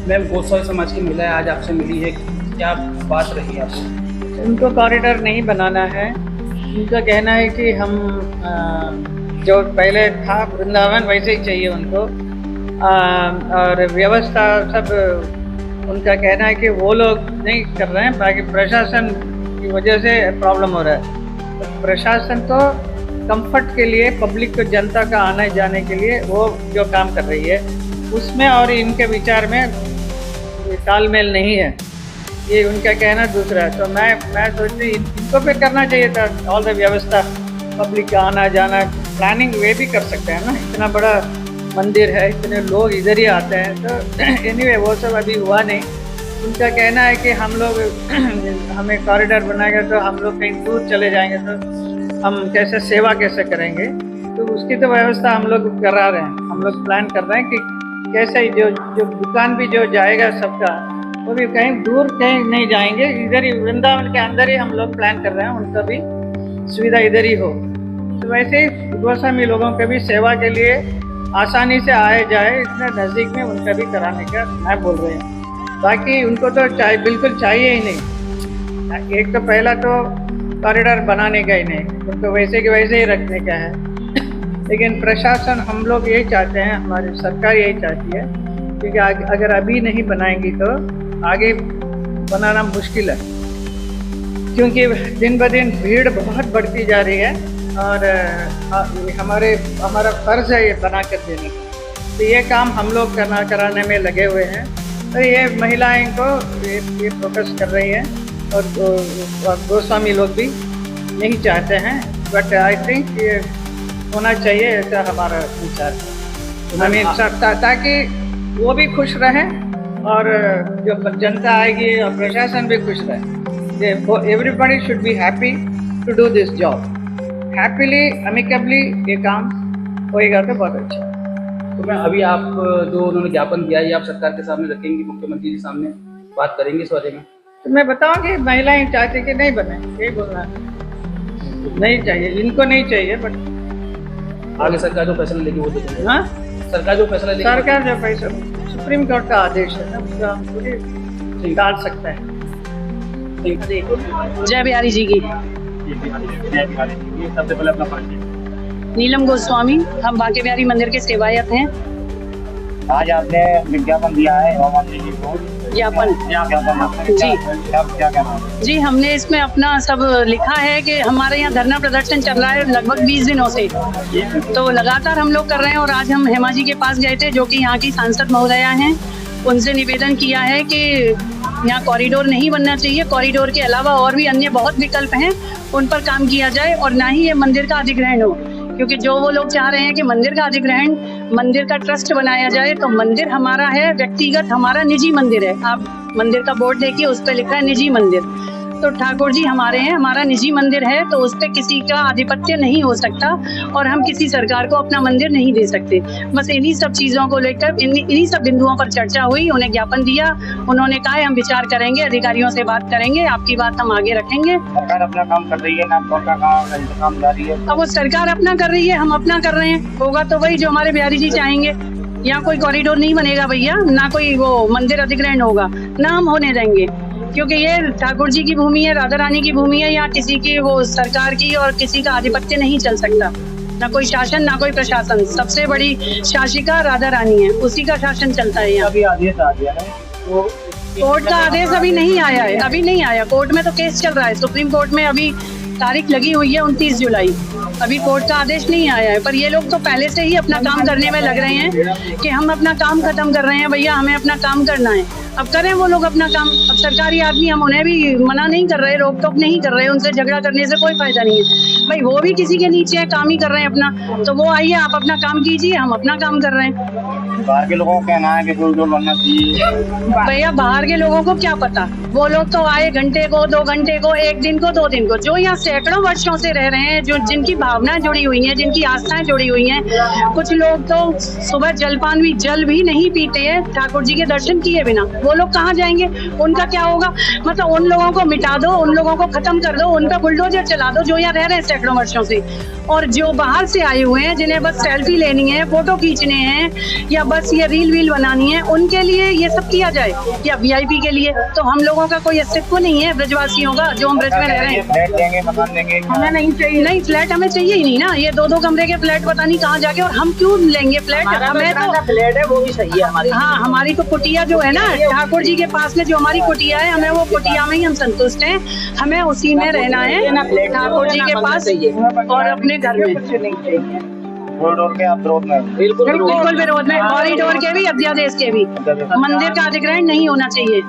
Ma'am Goswami समाज की महिला आज आपसे मिली है, क्या बात रही आपको? उनको कॉरिडोर नहीं बनाना है। उनका कहना है कि हम जो पहले था वृंदावन वैसे ही चाहिए उनको, और व्यवस्था सब उनका कहना है कि वो लोग नहीं कर रहे हैं, बाकी प्रशासन की वजह से प्रॉब्लम हो रहा है। तो प्रशासन तो कंफर्ट के लिए, पब्लिक को, जनता का आने जाने के लिए वो जो काम कर रही है उसमें और इनके विचार में तालमेल नहीं है, ये उनका कहना दूसरा है। तो मैं सोचती इनको पे करना चाहिए था ऑल द व्यवस्था, पब्लिक का आना जाना, प्लानिंग वे भी कर सकते हैं ना, इतना बड़ा मंदिर है, इतने लोग इधर ही आते हैं। तो एनीवे वो सब अभी हुआ नहीं। उनका कहना है कि हम लोग हमें कॉरिडोर बनाएगा तो हम लोग कहीं दूर चले जाएंगे तो हम कैसे सेवा कैसे करेंगे, तो उसकी तो व्यवस्था हम लोग करा रहे हैं। हम लोग प्लान कर रहे हैं कि कैसे जो दुकान भी जो जाएगा सबका, वो भी कहीं दूर कहीं नहीं जाएंगे, इधर ही वृंदावन के अंदर ही हम लोग प्लान कर रहे हैं, उनका भी सुविधा इधर ही हो। तो वैसे ही गोस्वामी लोगों के भी सेवा के लिए आसानी से आए जाए, इतने नज़दीक में उनका भी कराने का मैं बोल रहे हैं। बाकी उनको तो बिल्कुल चाहिए ही नहीं। एक तो पहला तो कॉरिडोर बनाने का ही नहीं, उनको वैसे के वैसे ही रखने का है। लेकिन प्रशासन, हम लोग यही चाहते हैं, हमारी सरकार यही चाहती है, क्योंकि अगर अभी नहीं बनाएंगी तो आगे बनाना मुश्किल है, क्योंकि दिन ब दिन भीड़ बहुत बढ़ती जा रही है और हमारा फर्ज है ये बना कर देने का। तो ये काम हम लोग कराने में लगे हुए हैं। तो ये महिलाएं को ये फोकस कर रही है और गोस्वामी लोग भी नहीं चाहते हैं, बट आई थिंक ये होना चाहिए, ऐसा हमारा विचार है। ताकि वो भी खुश रहें और जो जनता आएगी और प्रशासन भी खुश रहे। Everybody should be happy to do this job. Happily, amicably ये काम होएगा तो बहुत अच्छा। तो मैं अभी आप जो उन्होंने ज्ञापन दिया है, ये आप सरकार के सामने रखेंगे, मुख्यमंत्री जी सामने बात करेंगे इस बारे में? तो मैं बताऊंगी, महिलाएं चाहती कि नहीं बने, यही बोलना है। नहीं चाहिए, इनको नहीं चाहिए, बट आगे सरकार जो फैसला लेगी वो देखेंगे। हाँ, सरकार जो फैसला लेगी, सरकार जो फैसला, सुप्रीम कोर्ट का आदेश है ना, उसका हम पूरी डाल सकते हैं। जय बिहारी जी की। सबसे पहले अपना परिचय। नीलम गोस्वामी, हम बांके बिहारी मंदिर के सेवायत हैं। आज आपने विज्ञापन दिया है मंदिर जी को, ज्ञापन जी क्या कहना है? जी, हमने इसमें अपना सब लिखा है कि हमारे यहाँ धरना प्रदर्शन चल रहा है लगभग 20 दिनों से, तो लगातार हम लोग कर रहे हैं। और आज हम हेमा जी के पास गए थे, जो कि यहाँ की सांसद महोदया हैं, उनसे निवेदन किया है कि यहाँ कॉरिडोर नहीं बनना चाहिए, कॉरिडोर के अलावा और भी अन्य बहुत विकल्प हैं, उन पर काम किया जाए और ना ही ये मंदिर का अधिग्रहण हो। क्योंकि जो वो लोग चाह रहे हैं कि मंदिर का अधिग्रहण, मंदिर का ट्रस्ट बनाया जाए, तो मंदिर हमारा है, व्यक्तिगत हमारा निजी मंदिर है। आप मंदिर का बोर्ड देखिए, उस पर लिखा है निजी मंदिर। तो ठाकुर जी हमारे हैं, हमारा निजी मंदिर है, तो उस पर किसी का आधिपत्य नहीं हो सकता और हम किसी सरकार को अपना मंदिर नहीं दे सकते। बस इन्हीं सब चीज़ों को लेकर, इन्हीं सब बिंदुओं पर चर्चा हुई, उन्हें ज्ञापन दिया, उन्होंने कहा हम विचार करेंगे, अधिकारियों से बात करेंगे, आपकी बात हम आगे रखेंगे। सरकार अपना काम कर रही है ना, उनका काम जारी है। अब वो सरकार अपना कर रही है, हम अपना कर रहे हैं, होगा तो वही जो हमारे बिहारी जी चाहेंगे। यहाँ कोई कॉरिडोर नहीं बनेगा भैया, ना कोई वो मंदिर अधिग्रहण होगा, ना हम होने देंगे, क्योंकि ये ठाकुर जी की भूमि है, राधा रानी की भूमि है। यहाँ किसी की वो सरकार की और किसी का आधिपत्य नहीं चल सकता, ना कोई शासन ना कोई प्रशासन। सबसे बड़ी शासिका राधा रानी है, उसी का शासन चलता है यहाँ। अभी आदेश आ गया है, तो कोर्ट का आदेश अभी नहीं आया है, अभी नहीं आया। कोर्ट में तो केस चल रहा है, सुप्रीम कोर्ट में अभी तारीख लगी हुई है 29 जुलाई, अभी कोर्ट का आदेश नहीं आया है। पर ये लोग तो पहले से ही अपना काम करने में लग रहे हैं कि हम अपना काम खत्म कर रहे हैं, भैया हमें अपना काम करना है। अब करें वो लोग अपना काम। अब सरकारी आदमी, हम उन्हें भी मना नहीं कर रहे, रोक टोक नहीं कर रहे, उनसे झगड़ा करने से कोई फायदा नहीं है। भाई वो भी किसी के नीचे है, काम ही कर रहे हैं अपना, तो वो आइए आप अपना काम कीजिए, हम अपना काम कर रहे हैं। बाहर के लोगों का कहना है कि कॉरिडोर बनना चाहिए। भैया बाहर के लोगों को क्या पता, वो लोग तो आए घंटे को, 2 घंटे को, 1 दिन को, 2 दिन को, जो यहाँ सैकड़ों वर्षों से रह रहे हैं, जो जिनकी भावनाएं जुड़ी हुई हैं, जिनकी आस्थाएं जुड़ी हुई हैं। कुछ लोग तो सुबह जल भी नहीं पीते हैं ठाकुर जी के दर्शन किए बिना। वो लोग कहाँ जाएंगे, उनका क्या होगा? मतलब उन लोगों को मिटा दो, उन लोगों को खत्म कर दो, उन पर बुलडोजर चला दो जो यहाँ रह रहे हैं सैकड़ों वर्षों से। और जो बाहर से आए हुए हैं जिन्हें बस सेल्फी लेनी है, फोटो खींचने हैं या बस ये रील वील बनानी है, उनके लिए ये सब किया जाए, या वीआईपी के लिए तो हम लोगों का कोई अस्तित्व नहीं है ब्रजवासियों का, जो हम ब्रज में रह रहे हैं। फ्लैट देंगे, मकान देंगे, हमें नहीं चाहिए, नहीं फ्लैट हमें चाहिए ही नहीं ना। ये 2-2 कमरे के फ्लैट पता नहीं कहाँ जाके, और हम क्यों लेंगे फ्लैट? हमें तो फ्लैट है वो भी सही है हमारी। हाँ, हमारी तो कुटिया जो है ना ठाकुर जी के पास में जो हमारी कुटिया है, हमें वो कुटिया में ही हम संतुष्ट हैं, हमें उसी में रहना है ठाकुर जी के पास और अपने घर में। कॉरिडोर के आप विरोध में? बिल्कुल विरोध में, कॉरिडोर के भी, अध्यादेश के भी। मंदिर का अधिग्रहण नहीं होना चाहिए।